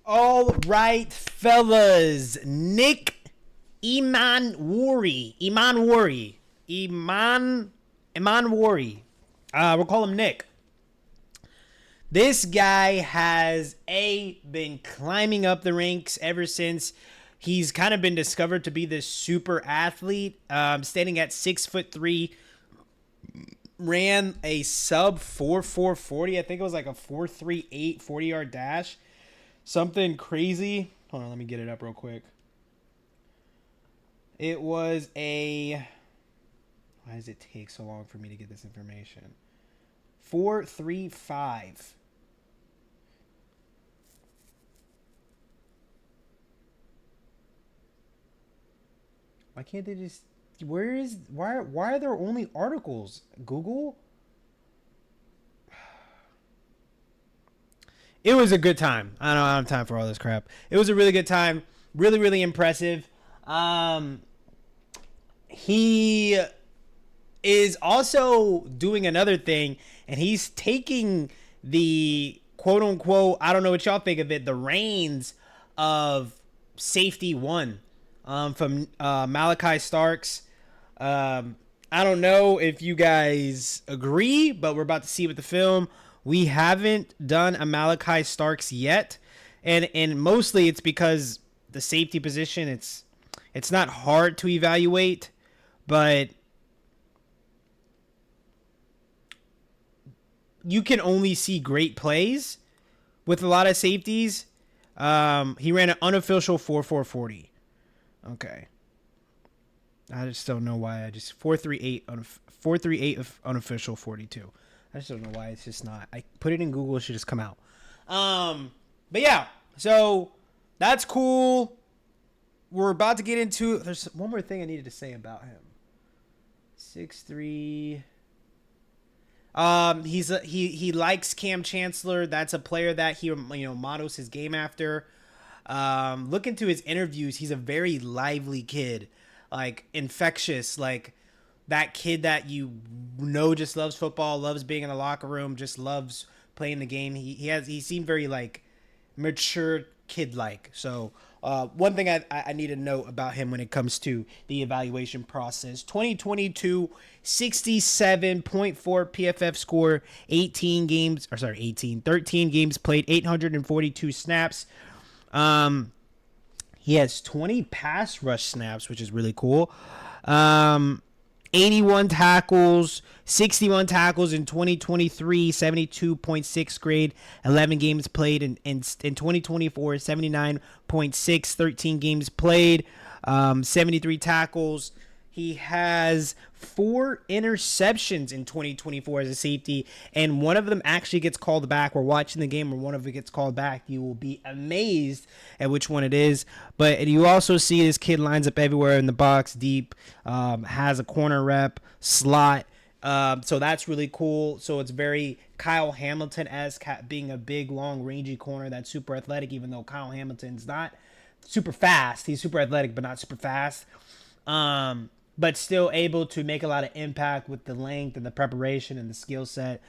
All right, fellas. Nick Emmanwori. We'll call him Nick. This guy has been climbing up the ranks ever since he's kind of been discovered to be this super athlete. Standing at 6'3", ran a sub 4.40. I think it was like a 4.38 40-yard dash. Something crazy. Hold on, let me get it up real quick. It was a... Why does it take so long for me to get this information? 4.35. Why can't they just... Why are there only articles? Google? It was a good time. I don't have time for all this crap. It was a really good time. Really, really impressive. He is also doing another thing, and he's taking the quote unquote, I don't know what y'all think of it, the reins of safety one from Malachi Starks. I don't know if you guys agree, but we're about to see with the film. We haven't done a Malachi Starks yet, and mostly it's because the safety position, it's not hard to evaluate, but you can only see great plays with a lot of safeties. He ran an unofficial 4.40. Okay. I just don't know why. 4.38 of unofficial 42. I just don't know why it's just not. I put it in Google, it should just come out. But yeah, so that's cool. We're about to get into. There's one more thing I needed to say about him. 6'3". He likes Cam Chancellor. That's a player that he models his game after. Look into his interviews. He's a very lively kid, like infectious, like that kid that just loves football, loves being in the locker room, just loves playing the game. He seemed very like mature kid like. So one thing I need to note about him when it comes to the evaluation process: 2022 67.4 PFF score, 13 games played, 842 snaps. He has 20 pass rush snaps, which is really cool. 81 tackles, 61 tackles in 2023, 72.6 grade, 11 games played in 2024, 79.6, 13 games played, 73 tackles. He has 4 interceptions in 2024 as a safety, and one of them actually gets called back. We're watching the game where one of it gets called back. You will be amazed at which one it is. But you also see this kid lines up everywhere in the box, deep, has a corner rep, slot. So that's really cool. So it's very Kyle Hamilton-esque, being a big, long, rangy corner that's super athletic, even though Kyle Hamilton's not super fast. He's super athletic, but not super fast. But still able to make a lot of impact with the length and the preparation and the skill set.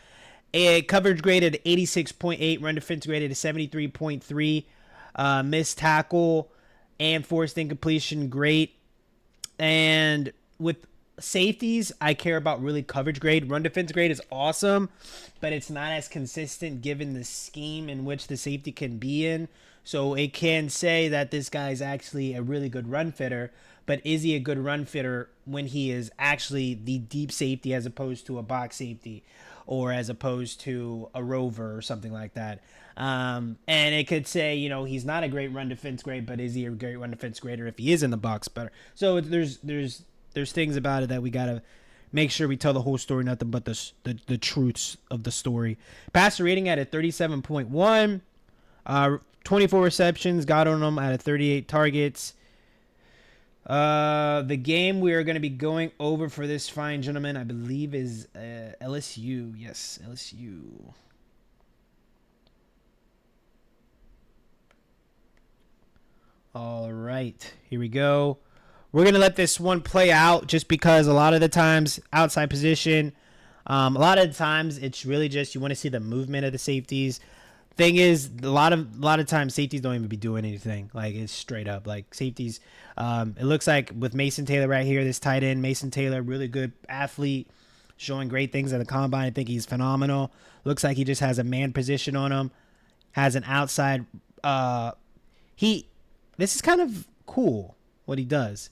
A coverage graded 86.8, run defense graded 73.3, missed tackle and forced incompletion, great. And with safeties, I care about really coverage grade. Run defense grade is awesome, but it's not as consistent given the scheme in which the safety can be in. So it can say that this guy is actually a really good run fitter, but is he a good run fitter when he is actually the deep safety as opposed to a box safety or as opposed to a rover or something like that? And it could say, he's not a great run defense grade, but is he a great run defense grader if he is in the box better? So there's things about it that we got to make sure we tell the whole story, nothing but the truths of the story. Passer rating at a 37.1. 24 receptions, got on them out of 38 targets. The game we are going to be going over for this fine gentleman, I believe, is LSU. Yes, LSU. All right, here we go. We're going to let this one play out just because a lot of the times, outside position, a lot of the times it's really just you want to see the movement of the safeties. Thing is, a lot of times safeties don't even be doing anything. Like, it's straight up like safeties. It looks like with Mason Taylor right here, this tight end, Mason Taylor, really good athlete, showing great things at the combine. I think he's phenomenal. Looks like he just has a man position on him, has an outside. He, this is kind of cool what he does.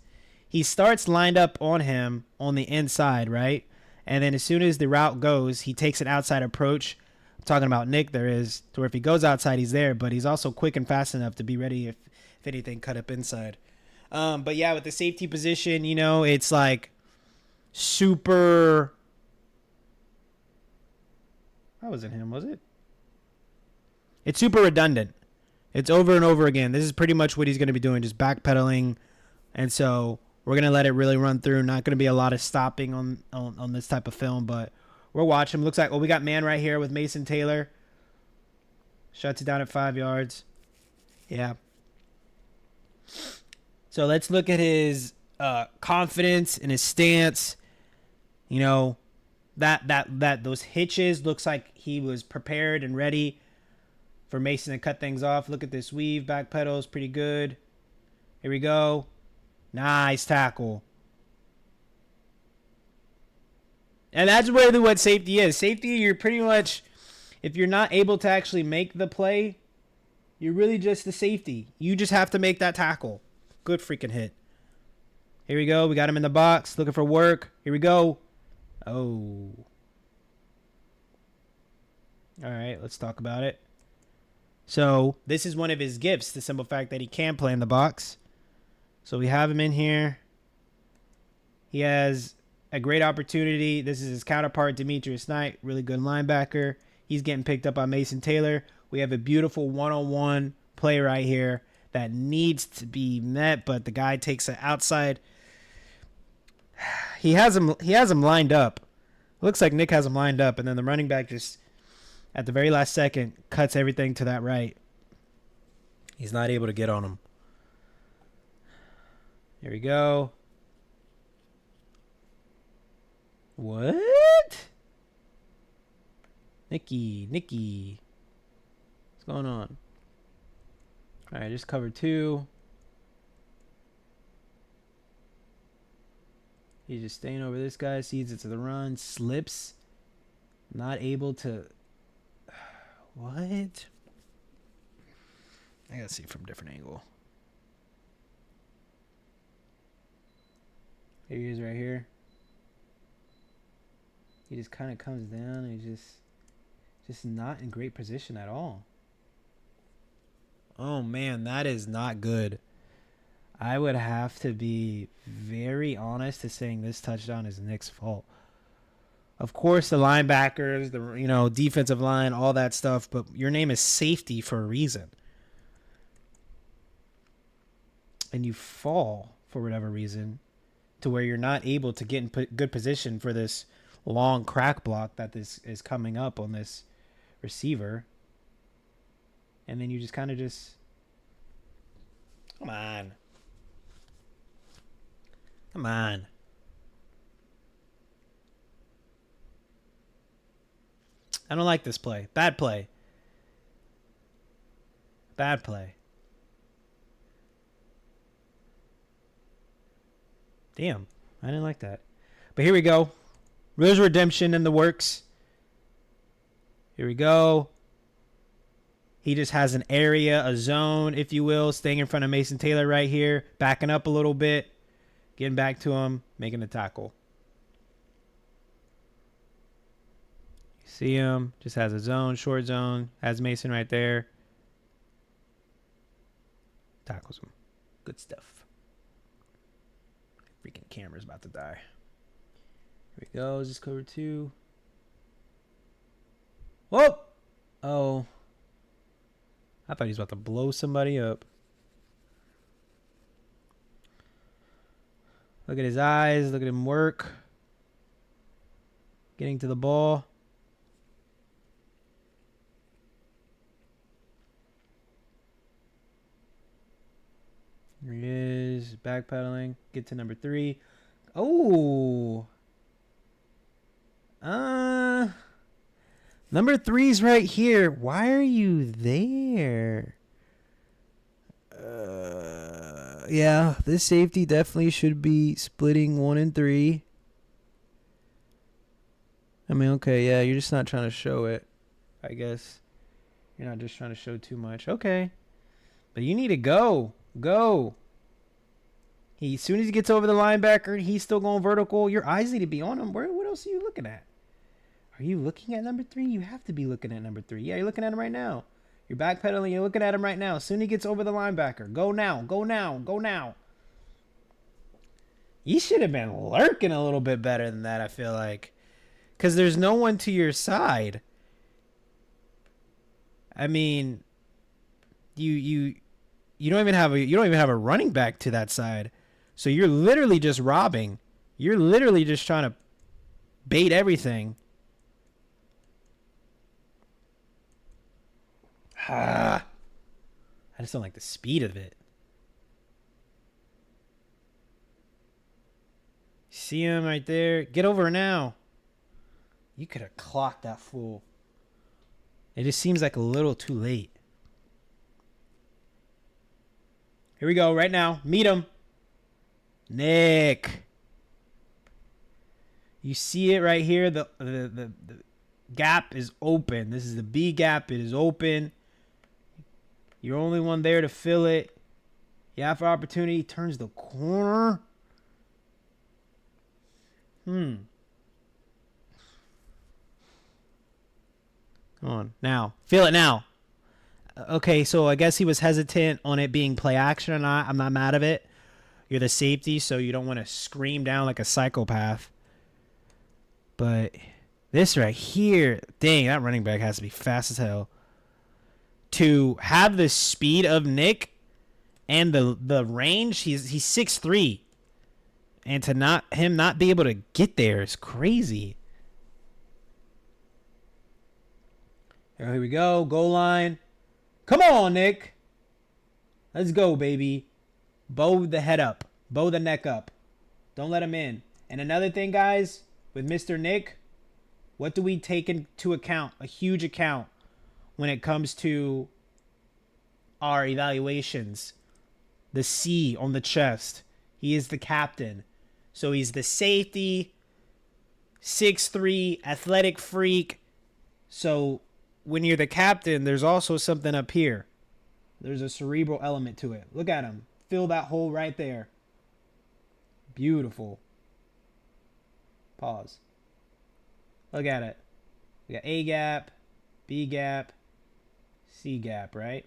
He starts lined up on him on the inside, right? And then as soon as the route goes, he takes an outside approach. I'm talking about Nick, there is, to where if he goes outside, he's there, but he's also quick and fast enough to be ready if anything cut up inside. But yeah, with the safety position, you know, it's like super. That wasn't him, was it? It's super redundant. It's over and over again. This is pretty much what he's going to be doing, just backpedaling. And so we're going to let it really run through. Not going to be a lot of stopping on this type of film, but we're watching. Looks like, we got man right here with Mason Taylor. Shuts it down at 5 yards. Yeah. So let's look at his confidence and his stance. You know, that those hitches, looks like he was prepared and ready for Mason to cut things off. Look at this weave, back pedals, pretty good. Here we go. Nice tackle. And that's really what safety is. Safety, you're pretty much, if you're not able to actually make the play, you're really just the safety. You just have to make that tackle. Good freaking hit. Here we go. We got him in the box, looking for work. Here we go. Oh. All right, let's talk about it. So this is one of his gifts, the simple fact that he can play in the box. So we have him in here. He has a great opportunity. This is his counterpart, Demetrius Knight, really good linebacker. He's getting picked up by Mason Taylor. We have a beautiful one-on-one play right here that needs to be met, but the guy takes it outside. He has him lined up. Looks like Nick has him lined up, and then the running back just at the very last second cuts everything to that right. He's not able to get on him. Here we go. What? Nicky. What's going on? All right, just cover 2. He's just staying over this guy. Sees it to the run. Slips. Not able to. What? I gotta see from a different angle. Here he is right here. He just kind of comes down and he's just not in great position at all. Oh man, that is not good. I would have to be very honest to saying this touchdown is Nick's fault. Of course, the linebackers, the defensive line, all that stuff, but your name is safety for a reason. And you fall for whatever reason to where you're not able to get in good position for this long crack block that this is coming up on this receiver. And then you just kind of come on. Come on. I don't like this play. Bad play. Bad play. Damn. I didn't like that. But here we go. There's redemption in the works. Here we go. He just has an area, a zone, if you will, staying in front of Mason Taylor right here. Backing up a little bit. Getting back to him. Making the tackle. You see him. Just has a zone, short zone. Has Mason right there. Tackles him. Good stuff. Freaking camera's about to die. Here we go. Just cover 2. Whoa! Oh. I thought he was about to blow somebody up. Look at his eyes. Look at him work. Getting to the ball. Here he is. Backpedaling. Get to number 3. Oh. Number 3's right here. Why are you there? Yeah, this safety definitely should be splitting 1 and 3. I mean, okay, yeah, you're just not trying to show it, I guess. You're not just trying to show too much. Okay. But you need to go. Go. As soon as he gets over the linebacker, he's still going vertical. Your eyes need to be on him. What else are you looking at? Are you looking at number 3? You have to be looking at number 3. Yeah, you're looking at him right now. You're backpedaling. You're looking at him right now. As soon as he gets over the linebacker, go now. Go now. Go now. You should have been lurking a little bit better than that, I feel like. Because there's no one to your side. I mean, you don't even have a running back to that side. So you're literally just robbing. You're literally just trying to bait everything. I just don't like the speed of it. See him right there? Get over now. You could have clocked that fool. It just seems like a little too late. Here we go, right now. Meet him. Nick. You see it right here? The gap is open. This is the B gap. It is open. You're only one there to fill it. You have for opportunity. Turns the corner. Come on. Now. Feel it now. Okay, so I guess he was hesitant on it being play action or not. I'm not mad of it. You're the safety, so you don't want to scream down like a psychopath. But this right here, dang, that running back has to be fast as hell. To have the speed of Nick and the range, he's 6'3". And to not be able to get there is crazy. Here we go. Goal line. Come on, Nick. Let's go, baby. Bow the head up. Bow the neck up. Don't let him in. And another thing, guys, with Mr. Nick, what do we take into account? A huge account when it comes to our evaluations. The C on the chest. He is the captain. So he's the safety, 6'3", athletic freak. So when you're the captain, there's also something up here. There's a cerebral element to it. Look at him. Fill that hole right there. Beautiful. Pause. Look at it. We got A gap, B gap, C gap, right?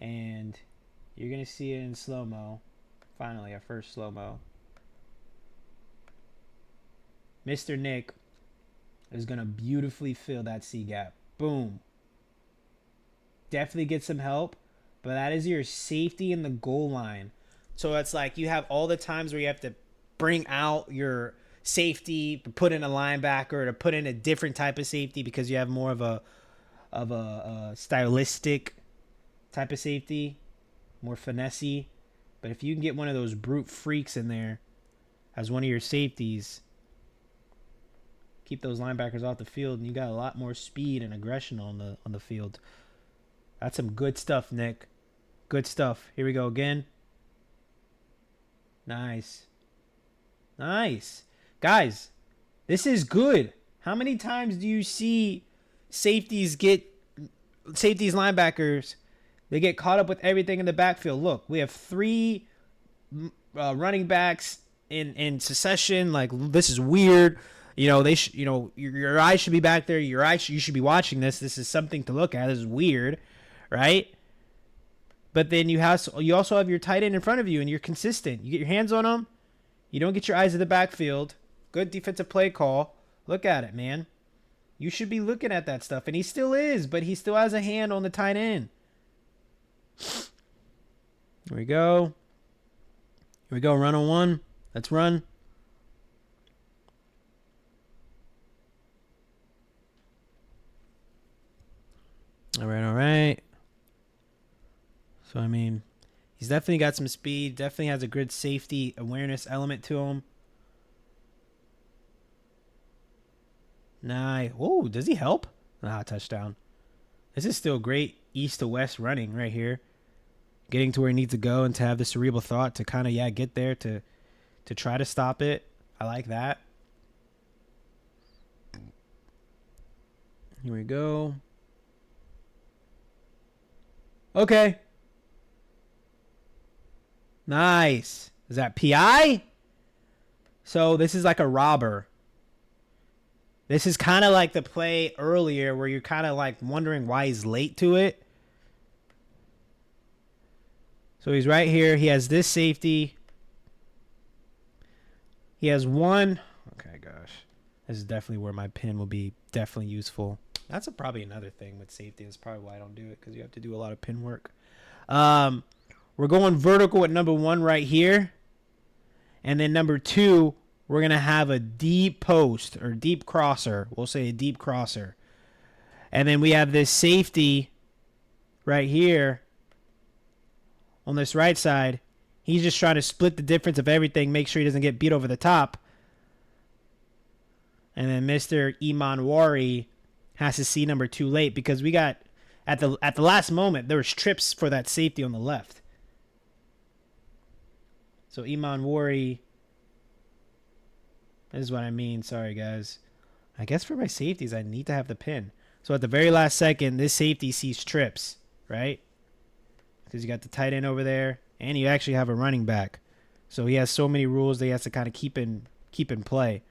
And you're going to see it in slow-mo. Finally, our first slow-mo. Mr. Nick is going to beautifully fill that C gap. Boom. Definitely get some help, but that is your safety in the goal line. So it's like you have all the times where you have to bring out your safety, to put in a linebacker, to put in a different type of safety because you have more of a stylistic type of safety, more finessey. But if you can get one of those brute freaks in there as one of your safeties, keep those linebackers off the field, and you got a lot more speed and aggression on the field. That's some good stuff, Nick. Good stuff. Here we go again. Nice. Nice. Guys, this is good. How many times do you see linebackers, they get caught up with everything in the backfield? Look, we have 3 running backs in succession. Like, this is weird. You know, your eyes should be back there. You should be watching this. This is something to look at. This is weird, right? But then you also have your tight end in front of you, and you're consistent. You get your hands on them. You don't get your eyes at the backfield. Good defensive play call. Look at it, man. You should be looking at that stuff, and he still is, but he still has a hand on the tight end. Here we go. Here we go. Run on 1. Let's run. All right. So, I mean, he's definitely got some speed. Definitely has a good safety awareness element to him. Nice. Oh, does he help? Ah, touchdown. This is still great east to west running right here. Getting to where he needs to go and to have the cerebral thought to kind of, yeah, get there to try to stop it. I like that. Here we go. Okay. Nice. Is that PI? So this is like a robber. This is kind of like the play earlier where you're kind of like wondering why he's late to it. So he's right here. He has this safety. He has one. Okay, gosh. This is definitely where my pin will be definitely useful. That's probably another thing with safety. That's probably why I don't do it, because you have to do a lot of pin work. We're going vertical at number 1 right here. And then number 2, we're going to have a deep post or deep crosser. We'll say a deep crosser. And then we have this safety right here on this right side. He's just trying to split the difference of everything, make sure he doesn't get beat over the top. And then Mr. Emmanwori has to see number 2 late, because we got at the last moment there was trips for that safety on the left. So Emmanwori, this is what I mean. Sorry, guys. I guess for my safeties, I need to have the pin. So at the very last second, this safety sees trips, right? Because you got the tight end over there, and you actually have a running back. So he has so many rules that he has to kind of keep in play.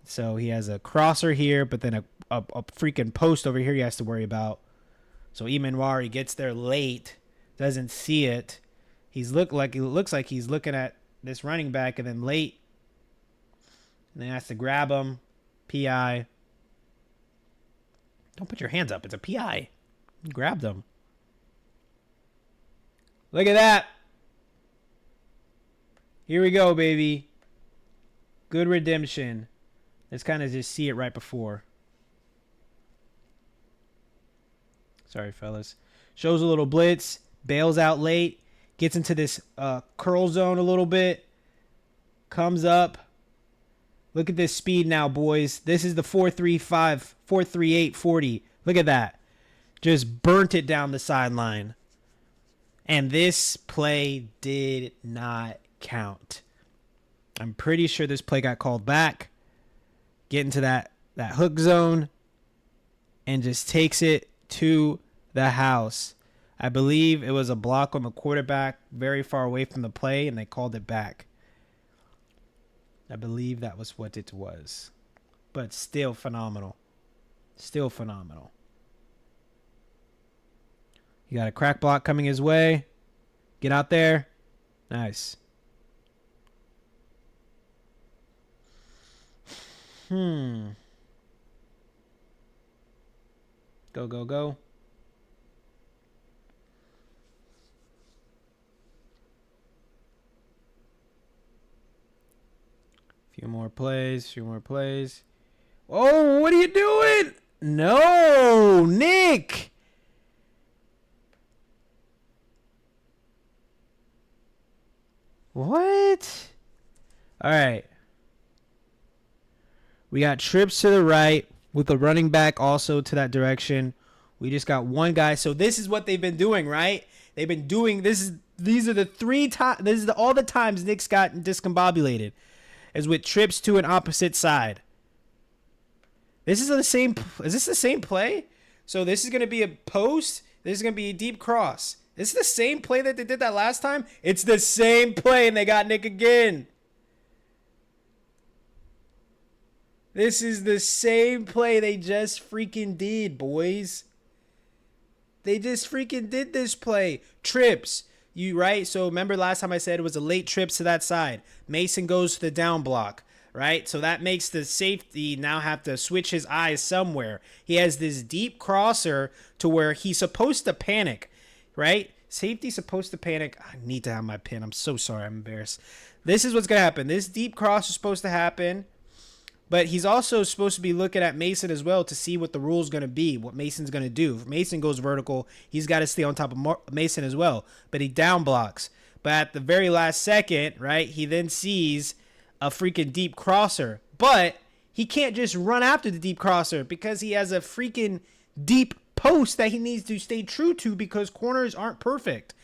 So he has a crosser here, but then a freaking post over here he has to worry about. So Emmanwori gets there late, doesn't see it. It looks like he's looking at this running back, and then late, and then has to grab him. PI. Don't put your hands up. It's a PI. You grabbed him. Look at that. Here we go, baby. Good redemption. Let's kind of just see it right before. Sorry, fellas. Shows a little blitz. Bails out late. Gets into this curl zone a little bit. Comes up. Look at this speed now, boys. This is the 4.35, 4.38 40. Look at that. Just burnt it down the sideline. And this play did not count. I'm pretty sure this play got called back. Get into that hook zone and just takes it to the house. I believe it was a block on the quarterback very far away from the play, and they called it back. I believe that was what it was. But still phenomenal. Still phenomenal. You got a crack block coming his way. Get out there. Nice. Go, go, go. Few more plays. Oh, what are you doing? No, Nick. What? All right. We got trips to the right with the running back also to that direction. We just got one guy. So this is what they've been doing, right? They've been doing this. These are the 3 times. This is all the times Nick's gotten discombobulated, is with trips to an opposite side. This is the same. Is this the same play? So this is going to be a post. This is going to be a deep cross. This is the same play that they did that last time. It's the same play, and they got Nick again. This is the same play they just freaking did, boys. They just freaking did this play. Trips. Right? So remember last time I said it was a late trips to that side. Mason goes to the down block, right? So that makes the safety now have to switch his eyes somewhere. He has this deep crosser to where he's supposed to panic, right? Safety's supposed to panic. I need to have my pin. I'm so sorry. I'm embarrassed. This is what's going to happen. This deep cross is supposed to happen. But he's also supposed to be looking at Mason as well to see what the rule is going to be, what Mason's going to do. If Mason goes vertical, he's got to stay on top of Mason as well. But he down blocks. But at the very last second, right, he then sees a freaking deep crosser. But He can't just run after the deep crosser because he has a freaking deep post that he needs to stay true to because corners aren't perfect.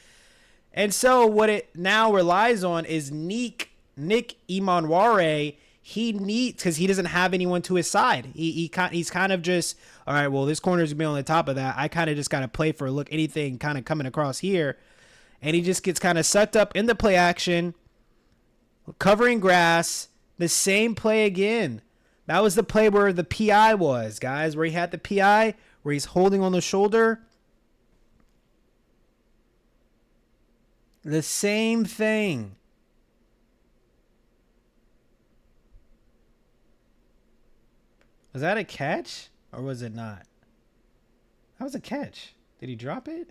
And so what it now relies on is Nick Emmanwori. He needs, because he doesn't have anyone to his side. He's kind of just, all right, well, this corner's going to be on the top of that. I kind of just got to play for a look, anything kind of coming across here. And he just gets kind of sucked up in the play action, covering grass, the same play again. That was the play where the PI was, guys, where he had the PI, where he's holding on the shoulder. The same thing. Was that a catch or was it not? That was a catch. Did he drop it?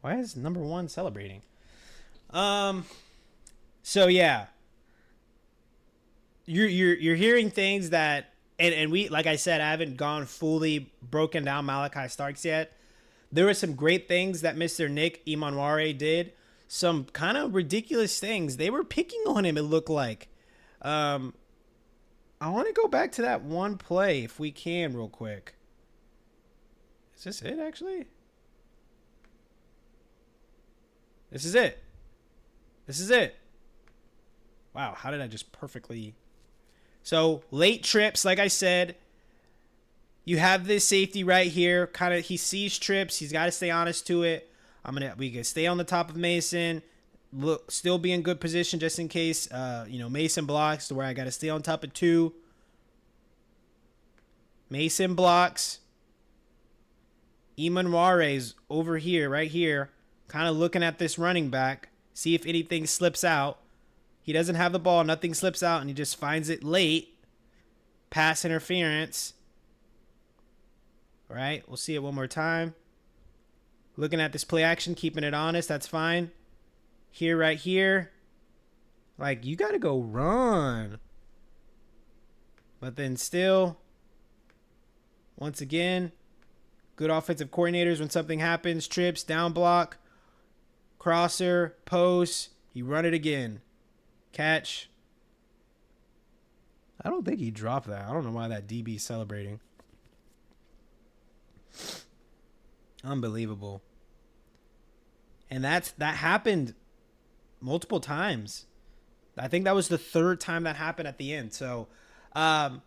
Why is number 1 celebrating? So yeah. You're hearing things that and we, like I said, I haven't gone fully broken down Malachi Starks yet. There were some great things that Mr. Nick Emmanwori did. Some kind of ridiculous things. They were picking on him, it looked like. I want to go back to that one play if we can real quick. Is this it, actually? This is it. This is it. Wow, how did I just perfectly... So, late trips, like I said. You have this safety right here. Kind of, he sees trips. He's got to stay honest to it. We can stay on the top of Mason. Look, still be in good position just in case, Mason blocks, to where I got to stay on top of 2. Mason blocks. Emmanwori's over here, right here, kind of looking at this running back, see if anything slips out. He doesn't have the ball. Nothing slips out, and he just finds it late. Pass interference. All right, we'll see it one more time. Looking at this play action, keeping it honest. That's fine. Here, right here. Like, you got to go run. But then still, once again, good offensive coordinators when something happens. Trips, down block, crosser, post. He run it again. Catch. I don't think he dropped that. I don't know why that DB is celebrating. Unbelievable. And that happened multiple times. I think that was the 3rd time that happened at the end. So, not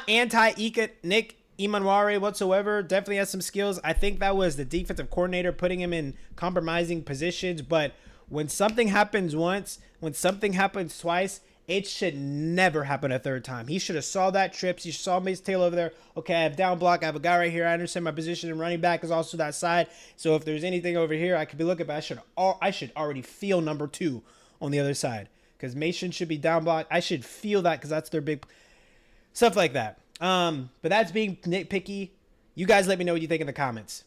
Nick Emmanwori whatsoever. Definitely has some skills. I think that was the defensive coordinator putting him in compromising positions. But when something happens once, when something happens twice, it should never happen a 3rd time. He should have saw that trips. He saw Mace Taylor over there. Okay, I have down block. I have a guy right here. I understand my position, and running back is also that side. So if there's anything over here, I could be looking. But I should already feel number 2 on the other side, because Mason should be down block. I should feel that because that's their big stuff like that. But that's being nitpicky. You guys let me know what you think in the comments.